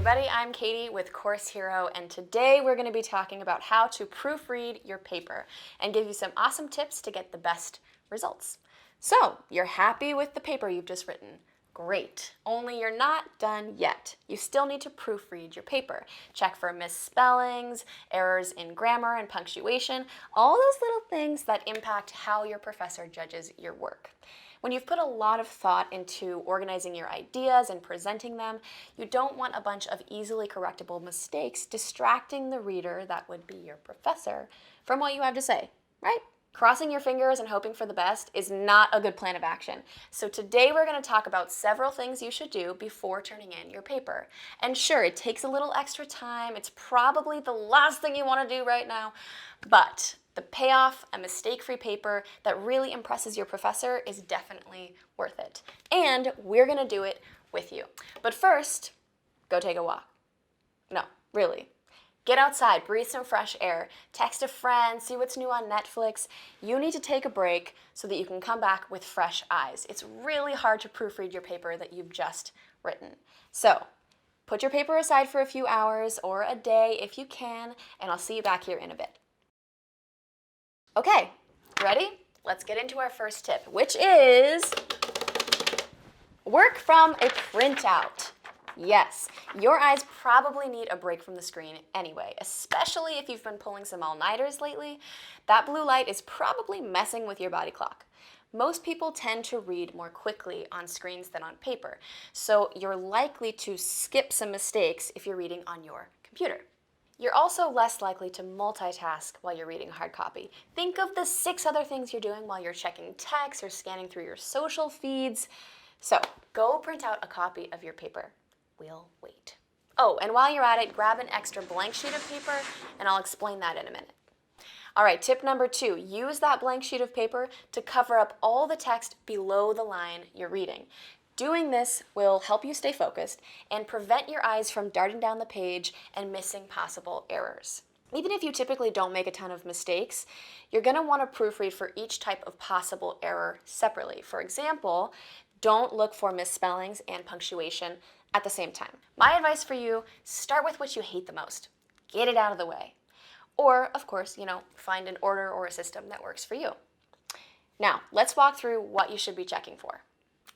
everybody, I'm Katie with Course Hero, and today we're going to be talking about how to proofread your paper and give you some awesome tips to get the best results. So, you're happy with the paper you've just written. Great. Only you're not done yet. You still need to proofread your paper. Check for misspellings, errors in grammar and punctuation, all those little things that impact how your professor judges your work. When you've put a lot of thought into organizing your ideas and presenting them, you don't want a bunch of easily correctable mistakes distracting the reader, that would be your professor, from what you have to say, right? Crossing your fingers and hoping for the best is not a good plan of action. So today we're going to talk about several things you should do before turning in your paper. And sure, it takes a little extra time. It's probably the last thing you want to do right now, but the payoff, a mistake-free paper that really impresses your professor, is definitely worth it. And we're going to do it with you. But first, go take a walk. No, really. Get outside, breathe some fresh air, text a friend, see what's new on Netflix. You need to take a break so that you can come back with fresh eyes. It's really hard to proofread your paper that you've just written. So, put your paper aside for a few hours or a day if you can, and I'll see you back here in a bit. Okay, ready? Let's get into our first tip, which is work from a printout. Yes, your eyes probably need a break from the screen anyway, especially if you've been pulling some all-nighters lately. That blue light is probably messing with your body clock. Most people tend to read more quickly on screens than on paper, so you're likely to skip some mistakes if you're reading on your computer. You're also less likely to multitask while you're reading a hard copy. Think of the 6 other things you're doing while you're checking text or scanning through your social feeds. So go print out a copy of your paper. We'll wait. Oh, and while you're at it, grab an extra blank sheet of paper, and I'll explain that in a minute. All right, tip number 2, use that blank sheet of paper to cover up all the text below the line you're reading. Doing this will help you stay focused and prevent your eyes from darting down the page and missing possible errors. Even if you typically don't make a ton of mistakes, you're going to want to proofread for each type of possible error separately. For example, don't look for misspellings and punctuation at the same time. My advice for you, start with what you hate the most. Get it out of the way. Or, of course, find an order or a system that works for you. Now, let's walk through what you should be checking for.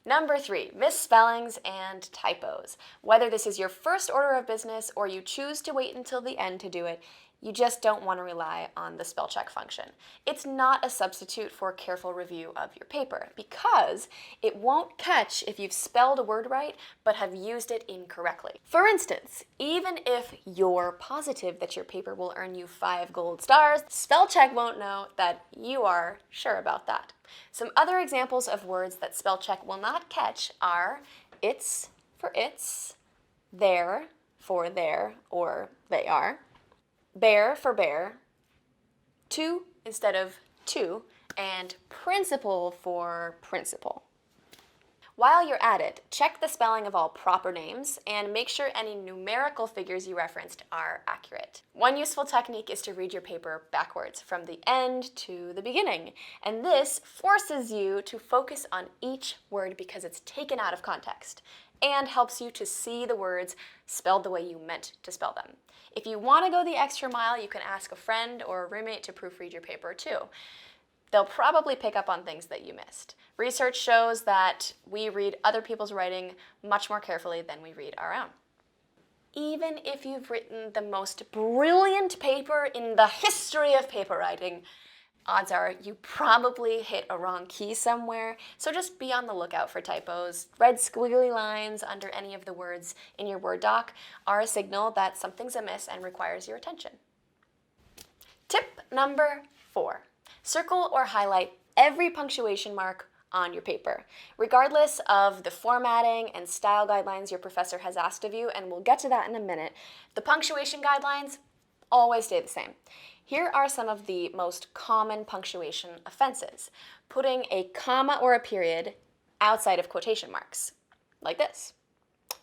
Number 3, misspellings and typos. Whether this is your first order of business or you choose to wait until the end to do it, you just don't want to rely on the spell check function. It's not a substitute for a careful review of your paper because it won't catch if you've spelled a word right but have used it incorrectly. For instance, even if you're positive that your paper will earn you 5 gold stars, spell check won't know that you are sure about that. Some other examples of words that spell check will not catch are it's for its, there for there or they are, bear for bear, to instead of to, and principal for principal. While you're at it, check the spelling of all proper names and make sure any numerical figures you referenced are accurate. One useful technique is to read your paper backwards from the end to the beginning, and this forces you to focus on each word because it's taken out of context and helps you to see the words spelled the way you meant to spell them. If you want to go the extra mile, you can ask a friend or a roommate to proofread your paper too. They'll probably pick up on things that you missed. Research shows that we read other people's writing much more carefully than we read our own. Even if you've written the most brilliant paper in the history of paper writing, odds are you probably hit a wrong key somewhere, so just be on the lookout for typos. Red squiggly lines under any of the words in your Word doc are a signal that something's amiss and requires your attention. Tip number 4. Circle or highlight every punctuation mark on your paper, regardless of the formatting and style guidelines your professor has asked of you, and we'll get to that in a minute. The punctuation guidelines always stay the same. Here are some of the most common punctuation offenses. Putting a comma or a period outside of quotation marks, like this.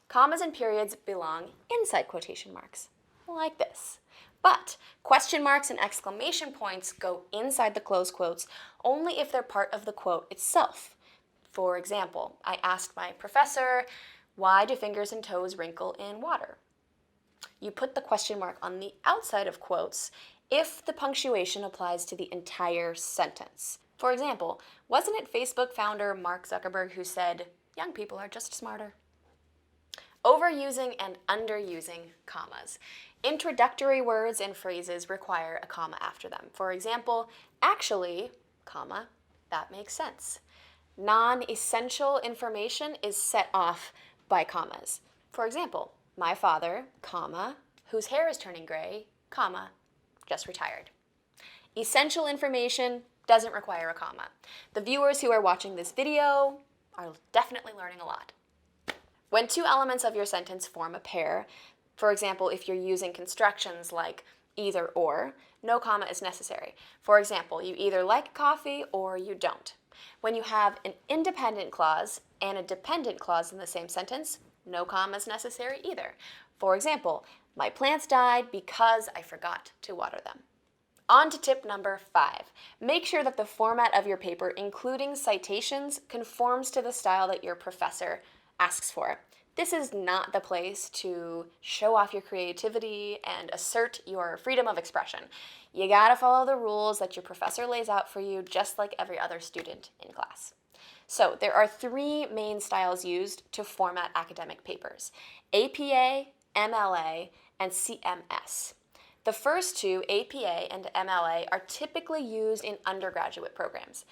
Commas and periods belong inside quotation marks, like this. But question marks and exclamation points go inside the close quotes only if they're part of the quote itself. For example, I asked my professor, why do fingers and toes wrinkle in water? you put the question mark on the outside of quotes if the punctuation applies to the entire sentence. For example, wasn't it Facebook founder Mark Zuckerberg who said, "Young people are just smarter"? Overusing and underusing commas. Introductory words and phrases require a comma after them. For example, actually, comma, that makes sense. Non-essential information is set off by commas. For example, my father, comma, whose hair is turning gray, comma, just retired. Essential information doesn't require a comma. The viewers who are watching this video are definitely learning a lot. When two elements of your sentence form a pair, for example, if you're using constructions like either or, no comma is necessary. For example, you either like coffee or you don't. When you have an independent clause and a dependent clause in the same sentence, no comma is necessary either. For example, my plants died because I forgot to water them. On to tip number 5. Make sure that the format of your paper, including citations, conforms to the style that your professor asks for. This is not the place to show off your creativity and assert your freedom of expression. You gotta follow the rules that your professor lays out for you, just like every other student in class. So there are 3 main styles used to format academic papers: APA, MLA, and CMS. The first 2, APA and MLA, are typically used in undergraduate programs.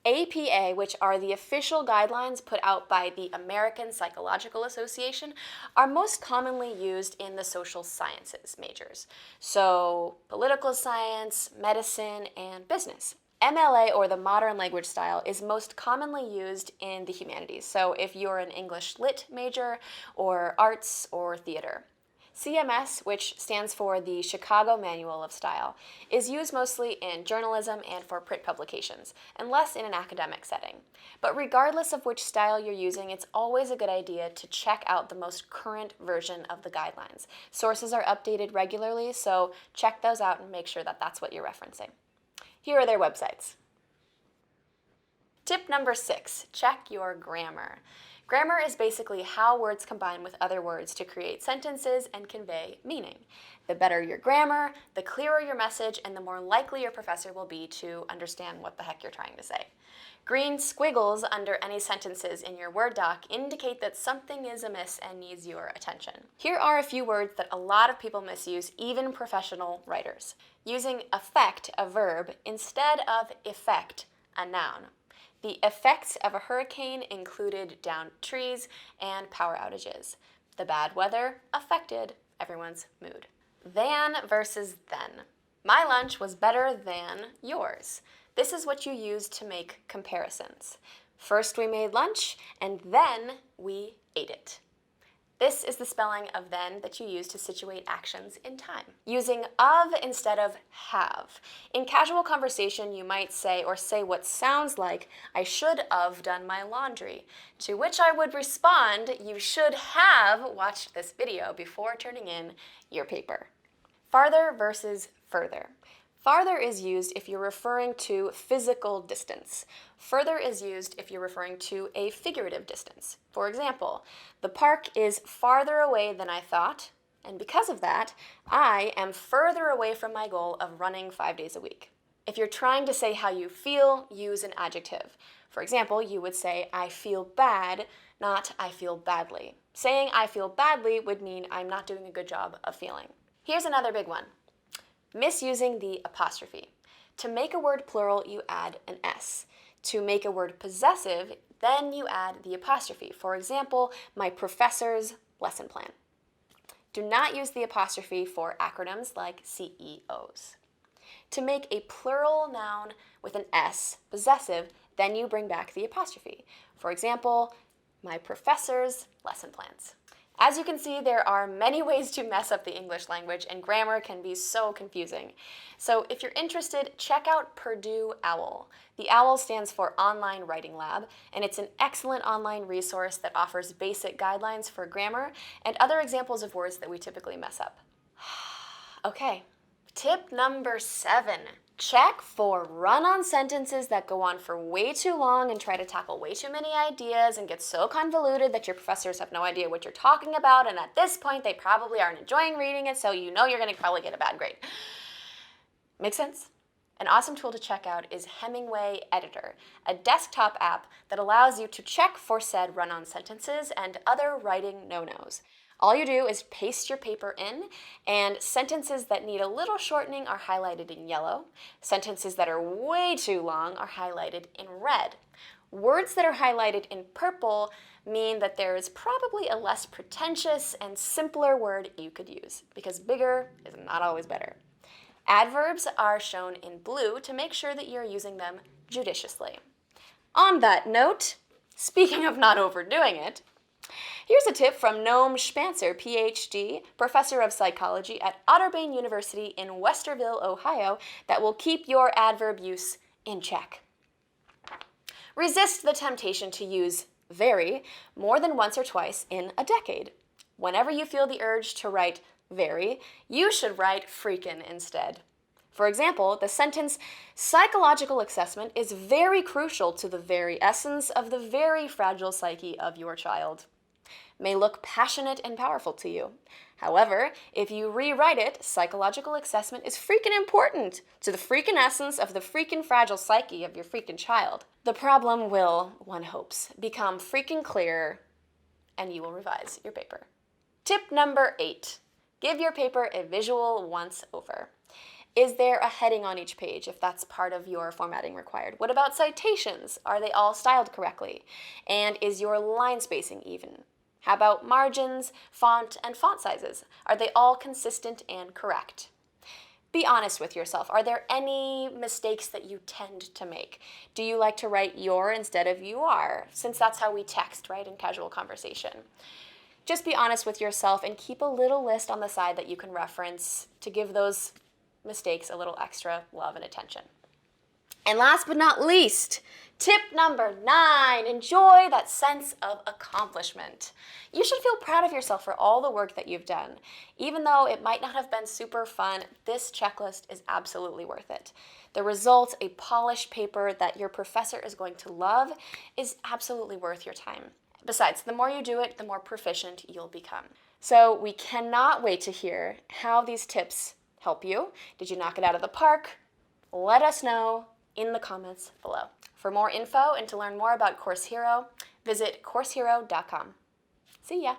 APA, which are the official guidelines put out by the American Psychological Association, are most commonly used in the social sciences majors. So political science, medicine, and business. MLA, or the modern language style, is most commonly used in the humanities. So if you're an English Lit major, or arts, or theater. CMS, which stands for the Chicago Manual of Style, is used mostly in journalism and for print publications, and less in an academic setting. But regardless of which style you're using, it's always a good idea to check out the most current version of the guidelines. Sources are updated regularly, so check those out and make sure that that's what you're referencing. Here are their websites. Tip number 6, check your grammar. Grammar is basically how words combine with other words to create sentences and convey meaning. The better your grammar, the clearer your message, and the more likely your professor will be to understand what the heck you're trying to say. Green squiggles under any sentences in your Word doc indicate that something is amiss and needs your attention. Here are a few words that a lot of people misuse, even professional writers. Using affect, a verb, instead of effect, a noun. The effects of a hurricane included downed trees and power outages. The bad weather affected everyone's mood. Than versus then. My lunch was better than yours. This is what you use to make comparisons. First we made lunch, and then we ate it. This is the spelling of then that you use to situate actions in time. Using of instead of have. In casual conversation, you might say or say what sounds like, I should have done my laundry. To which I would respond, you should have watched this video before turning in your paper. Farther versus further. Farther is used if you're referring to physical distance. Further is used if you're referring to a figurative distance. For example, the park is farther away than I thought, and because of that, I am further away from my goal of running 5 days a week. If you're trying to say how you feel, use an adjective. For example, you would say, I feel bad, not I feel badly. Saying I feel badly would mean I'm not doing a good job of feeling. Here's another big one. Misusing the apostrophe. To make a word plural, you add an S. To make a word possessive, then you add the apostrophe. For example, my professor's lesson plan. Do not use the apostrophe for acronyms like CEOs. To make a plural noun with an S, possessive, then you bring back the apostrophe. For example, my professor's lesson plans. As you can see, there are many ways to mess up the English language, and grammar can be so confusing. So if you're interested, check out Purdue OWL. The OWL stands for Online Writing Lab, and it's an excellent online resource that offers basic guidelines for grammar and other examples of words that we typically mess up. Okay, tip number 7, Check for run-on sentences that go on for way too long and try to tackle way too many ideas and get so convoluted that your professors have no idea what you're talking about, and at this point they probably aren't enjoying reading it, so you know you're going to probably get a bad grade. Make sense? An awesome tool to check out is Hemingway Editor, a desktop app that allows you to check for said run-on sentences and other writing no-nos. All you do is paste your paper in, and sentences that need a little shortening are highlighted in yellow. Sentences that are way too long are highlighted in red. Words that are highlighted in purple mean that there is probably a less pretentious and simpler word you could use, because bigger is not always better. Adverbs are shown in blue to make sure that you're using them judiciously. On that note, speaking of not overdoing it, here's a tip from Noam Spancer, PhD, professor of psychology at Otterbein University in Westerville, Ohio, that will keep your adverb use in check. Resist the temptation to use very more than once or twice in a decade. Whenever you feel the urge to write very, you should write freakin' instead. For example, the sentence, psychological assessment is very crucial to the very essence of the very fragile psyche of your child, may look passionate and powerful to you. However, if you rewrite it, psychological assessment is freaking important to the freaking essence of the freaking fragile psyche of your freaking child. The problem will, one hopes, become freaking clear, and you will revise your paper. Tip number 8. Give your paper a visual once over. Is there a heading on each page if that's part of your formatting required? What about citations? Are they all styled correctly? And is your line spacing even? How about margins, font, and font sizes? Are they all consistent and correct? Be honest with yourself. Are there any mistakes that you tend to make? Do you like to write your instead of you are, since that's how we text, right, in casual conversation? Just be honest with yourself and keep a little list on the side that you can reference to give those mistakes a little extra love and attention. And last but not least, tip number 9, enjoy that sense of accomplishment. You should feel proud of yourself for all the work that you've done. Even though it might not have been super fun, this checklist is absolutely worth it. The result, a polished paper that your professor is going to love, is absolutely worth your time. Besides, the more you do it, the more proficient you'll become. So we cannot wait to hear how these tips help you. Did you knock it out of the park? Let us know in the comments below. For more info and to learn more about Course Hero, visit CourseHero.com. See ya!